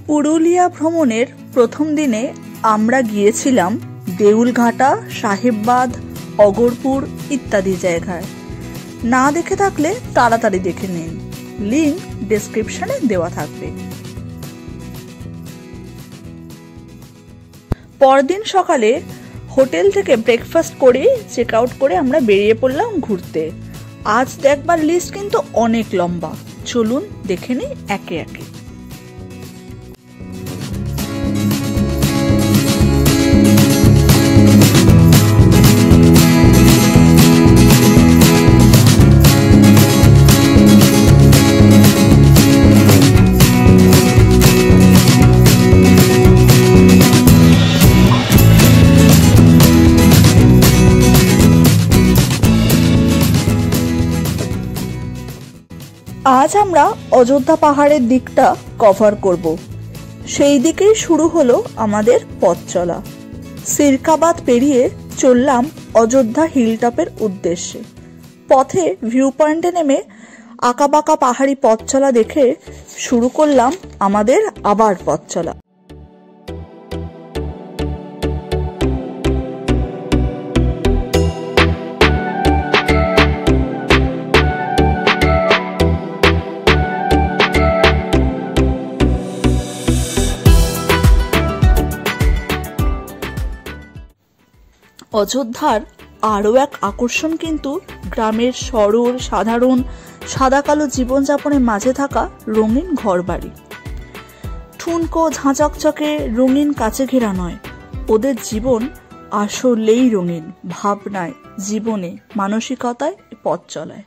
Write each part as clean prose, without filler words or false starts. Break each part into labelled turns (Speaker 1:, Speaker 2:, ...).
Speaker 1: পুরুলিয়া ভ্রমণের প্রথম দিনে আমরা গিয়েছিলাম দেউলঘাটা, সাহেববাঁধ, অগরপুর ইত্যাদি জায়গায়। না দেখে থাকলে তাড়াতাড়ি দেখে নিন, লিংক ডেসক্রিপশনে দেওয়া থাকবে। পরদিন সকালে হোটেল থেকে ব্রেকফাস্ট করে চেক আউট করে আমরা বেরিয়ে পড়লাম ঘুরতে। আজ দেখবার লিস্ট কিন্তু অনেক লম্বা, চলুন দেখে নিই একে একে। আজ আমরা অযোধ্যা পাহাড়ের দিকটা কভার করব। সেই দিকেই শুরু হলো আমাদের পথ চলা। সিরকাবাদ পেরিয়ে চললাম অযোধ্যা হিলটপের উদ্দেশ্যে। পথে ভিউ পয়েন্টে নেমে আঁকাবাঁকা পাহাড়ি পথ চলা দেখে শুরু করলাম আমাদের আবার পথ চলা। অযোধ্যার আরও এক আকর্ষণ কিন্তু গ্রামের সরল সাধারণ সাদা কালো জীবনযাপনের মাঝে থাকা রঙিন ঘরবাড়ি। ঠুনকো ঝাঁচকচকে রঙিন কাছে ঘেরা নয়, ওদের জীবন আসলেই রঙিন, ভাবনায়, জীবনে, মানসিকতায়, পথ চলায়।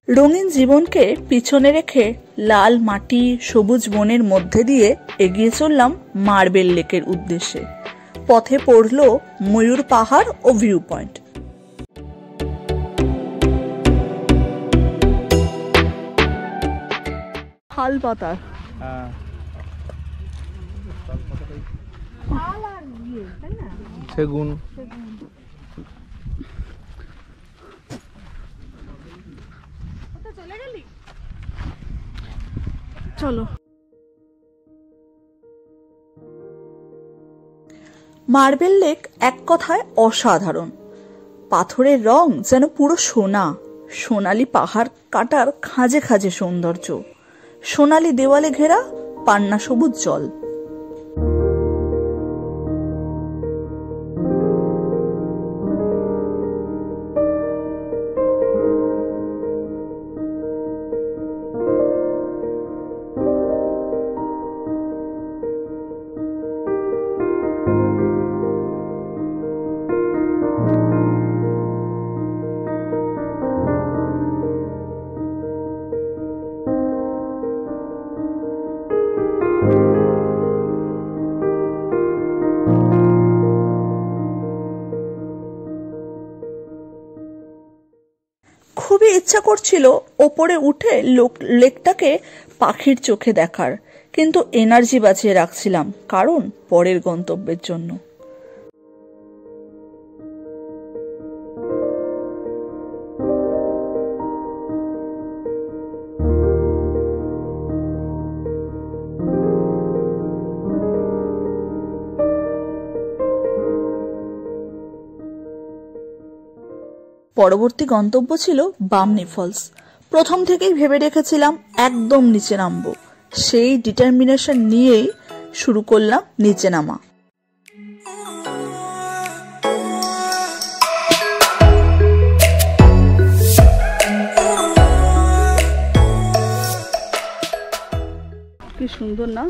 Speaker 1: রঙিন জীবনকে পিছনে রেখে লাল মাটি সবুজ বনের মধ্যে দিয়ে এগিয়ে চললাম মার্বেল লেকের উদ্দেশ্যে। পথে পড়ল ময়ূর পাহাড় ও ভিউ পয়েন্ট। শাল পাতা,
Speaker 2: সেগুন,
Speaker 1: চলো। মার্বেল লেক এক কথায় অসাধারণ। পাথরের রং যেন পুরো সোনা, সোনালি পাহাড় কাটার খাঁজে খাঁজে সৌন্দর্য, সোনালি দেওয়ালে ঘেরা পান্না সবুজ জল। খুবই ইচ্ছা করছিল ওপরে উঠে লেকটাকে পাখির চোখে দেখার, কিন্তু এনার্জি বাঁচিয়ে রাখছিলাম কারণ পরের গন্তব্যের জন্য। পরবর্তী গন্তব্য ছিল বামনি ফলস। প্রথম থেকেই ভেবে রেখেছিলাম একদম নিচে নামবো, সেই ডিটারমিনেশন নিয়েই শুরু করলাম নিচে নামা। কি সুন্দর না?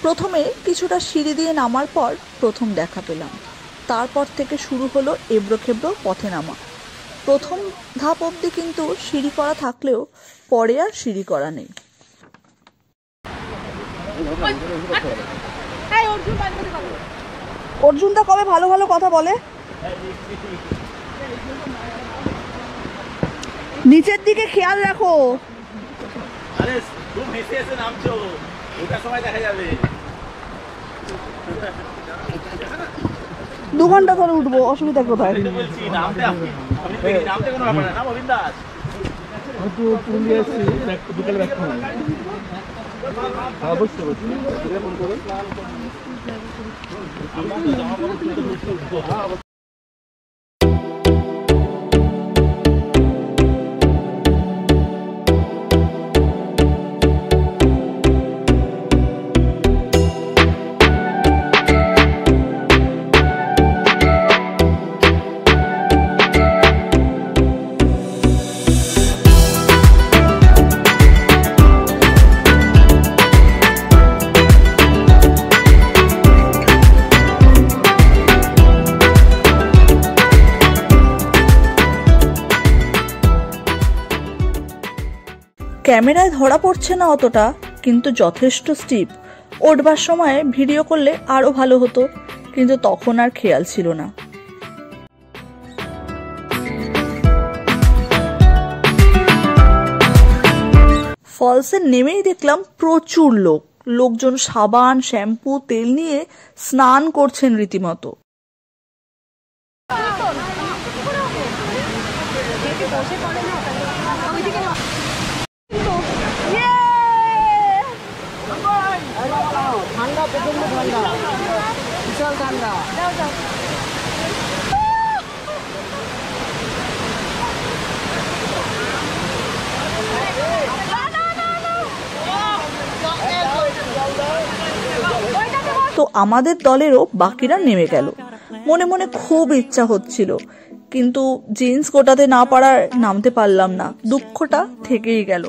Speaker 1: প্রথমে কিছুটা সিঁড়ি দিয়ে নামার পর প্রথম দেখা পেলাম, তারপর থেকে শুরু হলো এবড়ো খেবড়ো পথে নামা। প্রথম ধাপ অবধি কিন্তু সিঁড়ি করা থাকলেও পরে আর সিঁড়ি করা নেই। অর্জুনদা কবে ভালো ভালো কথা বলে? নিচের দিকে খেয়াল রাখো।
Speaker 2: আরে তুমি হেসে হেসে নামছো, ওটা সময় দেখা যাবে।
Speaker 1: 2 ঘন্টা ধরে উঠবো, অসুবিধা কোথায়?
Speaker 2: বলছি নামতে নামতে কোনো ব্যাপার না, নাম অবিন্দাস একটু পুরুলিয়া এসেছি, বিকেলে ব্যাক করবো। অবশ্যই ফোন করুন।
Speaker 1: ক্যামেরায় ধরা পড়ছে না অতটা, কিন্তু যথেষ্ট স্টিপ। উঠবার সময় ভিডিও করলে আরো ভালো হতো, কিন্তু তখন আর খেয়াল ছিল না। ফলসে নেমেই দেখলাম প্রচুর লোকজন সাবান, শ্যাম্পু, তেল নিয়ে স্নান করছেন রীতিমতো।
Speaker 3: ঠান্ডা, প্রচন্ড ঠান্ডা, বিশাল ঠান্ডা।
Speaker 1: তো আমাদের দলেরও বাকিরা নেমে গেল। মনে মনে খুব ইচ্ছা হচ্ছিল, কিন্তু জিন্স গোটাতে না পারার নামতে পারলাম না। দুঃখটা থেকেই গেল।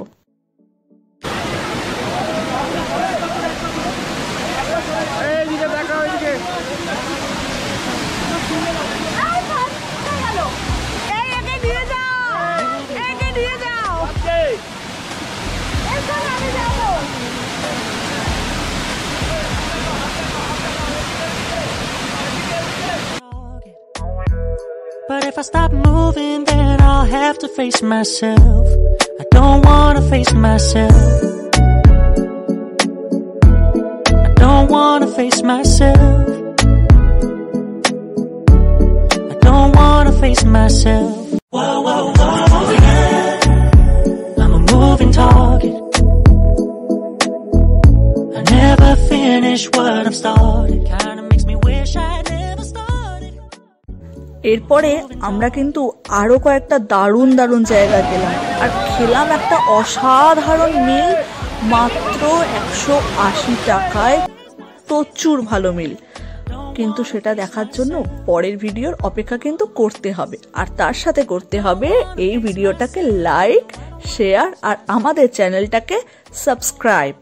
Speaker 4: But if I stop moving, then I'll have to face myself. I don't wanna face myself. I don't wanna face myself. face myself. Whoa, whoa, whoa, yeah. I'm a moving target. I never finish what I've started. Kinda makes me wish I never started.
Speaker 1: এরপরে আমরা কিন্তু আরো কয়েকটা দারুণ দারুণ জায়গায় গেলাম আর খেলাম একটা অসাধারণ মিল মাত্র 180 টাকায়। প্রচুর ভালো মিল, কিন্তু সেটা দেখার জন্য পরের ভিডিওর অপেক্ষা কিন্তু করতে হবে। আর তার সাথে করতে হবে এই ভিডিওটাকে লাইক, শেয়ার আর আমাদের চ্যানেলটাকে সাবস্ক্রাইব।